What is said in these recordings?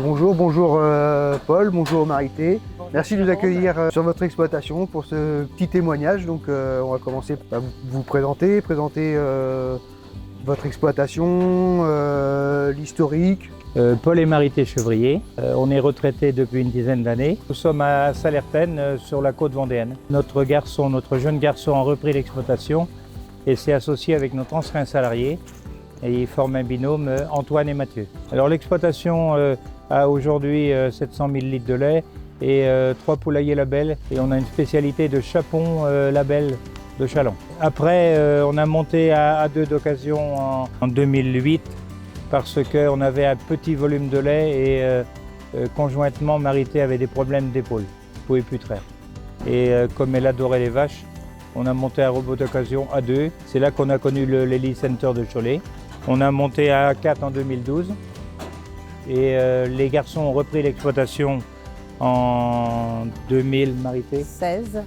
Bonjour Paul, bonjour Marité. Merci de nous accueillir sur votre exploitation pour ce petit témoignage. Donc on va commencer par vous présenter votre exploitation, l'historique. Paul et Marité Chevrier, on est retraités depuis une dizaine d'années. Nous sommes à Sallertaine sur la côte vendéenne. Notre jeune garçon a repris l'exploitation et s'est associé avec notre ancien salarié. Et ils forment un binôme, Antoine et Mathieu. Alors l'exploitation a aujourd'hui 700 000 litres de lait et 3 poulaillers label. Et on a une spécialité de chapon label de Challans. Après, on a monté à deux d'occasion en 2008 parce qu'on avait un petit volume de lait et conjointement, Marité avait des problèmes d'épaule. Elle ne pouvait plus traire. Et comme elle adorait les vaches, on a monté un robot d'occasion à deux. C'est là qu'on a connu le Lely Center de Cholet. On a monté à 4 en 2012 et les garçons ont repris l'exploitation en 2016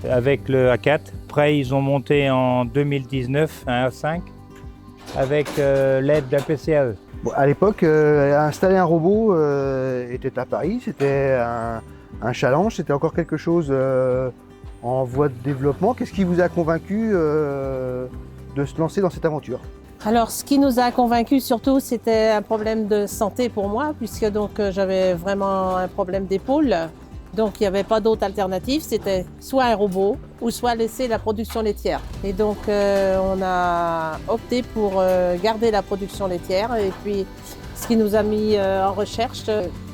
avec le A4. Après, ils ont monté en 2019 un A5 avec l'aide d'un PCAE. Bon, à l'époque, installer un robot était à Paris, c'était un challenge, c'était encore quelque chose en voie de développement. Qu'est-ce qui vous a convaincu de se lancer dans cette aventure? Alors, ce qui nous a convaincus surtout, c'était un problème de santé pour moi, puisque donc j'avais vraiment un problème d'épaule. Donc, il n'y avait pas d'autre alternative. C'était soit un robot ou soit laisser la production laitière. Et donc, on a opté pour garder la production laitière. Et puis, ce qui nous a mis en recherche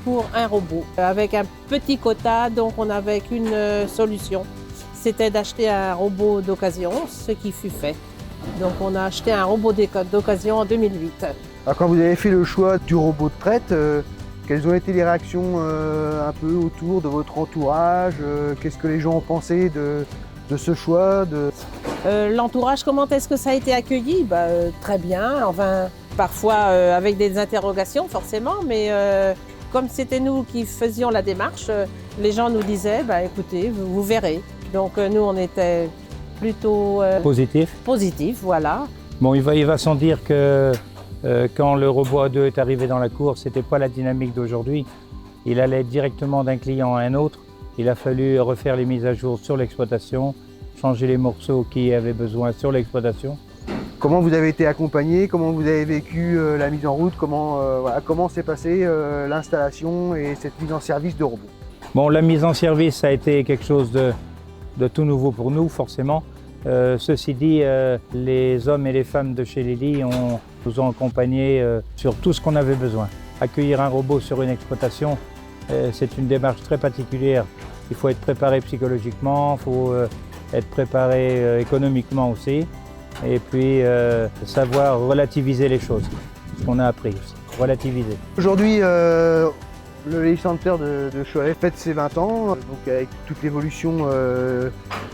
pour un robot. Avec un petit quota, donc on n'avait qu'une solution. C'était d'acheter un robot d'occasion, ce qui fut fait. Donc on a acheté un robot d'occasion en 2008. Alors, quand vous avez fait le choix du robot de traite, quelles ont été les réactions un peu autour de votre entourage? Qu'est-ce que les gens ont pensé de ce choix L'entourage, comment est-ce que ça a été accueilli? Très bien, enfin parfois avec des interrogations forcément, mais comme c'était nous qui faisions la démarche, les gens nous disaient écoutez, vous verrez. Donc nous on était plutôt positif, voilà. Bon, il va sans dire que quand le robot A2 est arrivé dans la cour, ce n'était pas la dynamique d'aujourd'hui. Il allait directement d'un client à un autre. Il a fallu refaire les mises à jour sur l'exploitation, changer les morceaux qui avaient besoin sur l'exploitation. Comment vous avez été accompagné? Comment vous avez vécu la mise en route? Comment s'est passée l'installation et cette mise en service de robot? Bon, la mise en service, ça a été quelque chose de tout nouveau pour nous, forcément. Ceci dit, les hommes et les femmes de chez Lely nous ont accompagnés sur tout ce qu'on avait besoin. Accueillir un robot sur une exploitation, c'est une démarche très particulière. Il faut être préparé psychologiquement, il faut être préparé économiquement aussi, et puis savoir relativiser les choses, ce qu'on a appris aussi, relativiser. Aujourd'hui, le Lely Center de Cholet fête ses 20 ans, donc avec toute l'évolution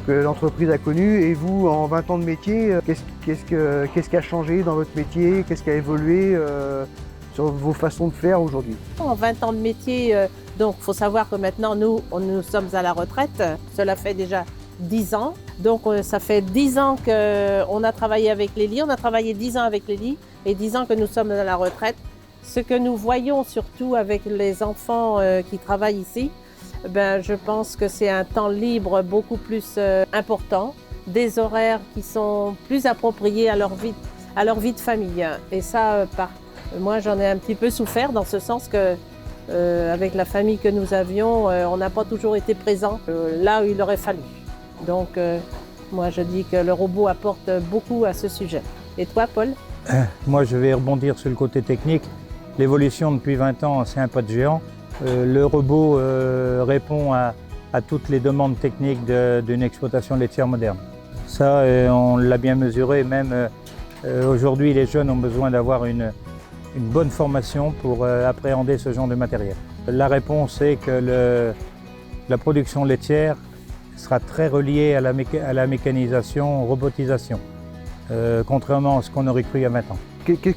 que l'entreprise a connue. Et vous, en 20 ans de métier, qu'est-ce qui a changé dans votre métier? Qu'est-ce qui a évolué sur vos façons de faire aujourd'hui? En 20 ans de métier, donc il faut savoir que maintenant nous sommes à la retraite. Cela fait déjà 10 ans. Donc ça fait 10 ans qu'on a travaillé avec Lely. On a travaillé 10 ans avec Lely et 10 ans que nous sommes à la retraite. Ce que nous voyons surtout avec les enfants qui travaillent ici, je pense que c'est un temps libre beaucoup plus important, des horaires qui sont plus appropriés à leur vie de famille. Et ça, moi j'en ai un petit peu souffert dans ce sens que avec la famille que nous avions, on n'a pas toujours été présent là où il aurait fallu. Donc moi je dis que le robot apporte beaucoup à ce sujet. Et toi Paul? Moi je vais rebondir sur le côté technique. L'évolution depuis 20 ans, c'est un pas de géant. Le robot répond à toutes les demandes techniques d'une exploitation laitière moderne. Ça, on l'a bien mesuré. Même aujourd'hui, les jeunes ont besoin d'avoir une bonne formation pour appréhender ce genre de matériel. La réponse est que la production laitière sera très reliée à la mécanisation, robotisation, contrairement à ce qu'on aurait cru il y a 20 ans.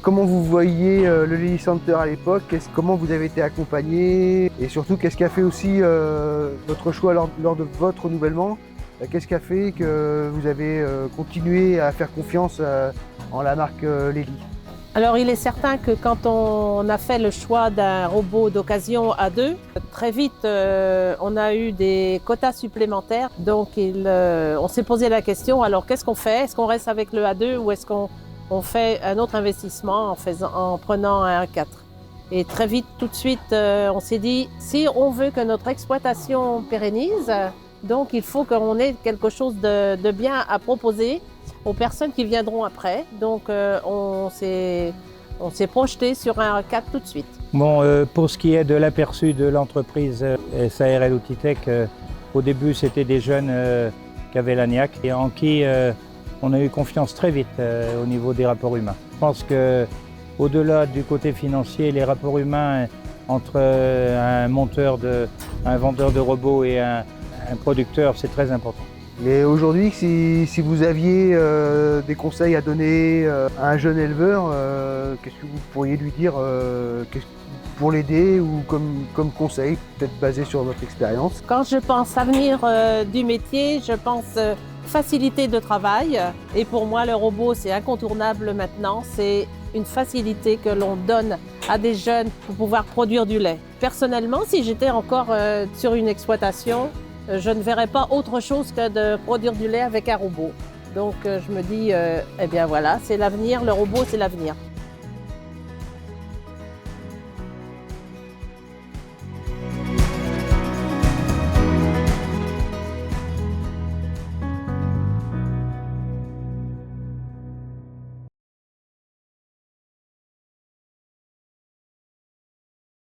Comment vous voyez le Lely Center à l'époque? Comment vous avez été accompagné? Et surtout, qu'est-ce qui a fait aussi votre choix lors de votre renouvellement? Qu'est-ce qui a fait que vous avez continué à faire confiance en la marque Lely? Alors il est certain que quand on a fait le choix d'un robot d'occasion A2, très vite on a eu des quotas supplémentaires. Donc on s'est posé la question, alors qu'est-ce qu'on fait? Est-ce qu'on reste avec le A2 ou est-ce qu'on fait un autre investissement en prenant un A4? Et très vite, tout de suite, on s'est dit, si on veut que notre exploitation pérennise, donc il faut qu'on ait quelque chose de bien à proposer aux personnes qui viendront après. Donc on s'est projeté sur un A4 tout de suite. Bon, pour ce qui est de l'aperçu de l'entreprise SARL Outitech, au début c'était des jeunes qui avaient la niaque et en qui on a eu confiance très vite au niveau des rapports humains. Je pense que au-delà du côté financier, les rapports humains entre un vendeur de robots et un producteur, c'est très important. Et aujourd'hui, si vous aviez des conseils à donner à un jeune éleveur, qu'est-ce que vous pourriez lui dire pour l'aider ou comme conseil, peut-être basé sur votre expérience? Quand je pense avenir du métier, je pense facilité de travail. Et pour moi, le robot, c'est incontournable maintenant. C'est une facilité que l'on donne à des jeunes pour pouvoir produire du lait. Personnellement, si j'étais encore sur une exploitation, je ne verrais pas autre chose que de produire du lait avec un robot. Donc je me dis, eh bien voilà, c'est l'avenir, le robot c'est l'avenir.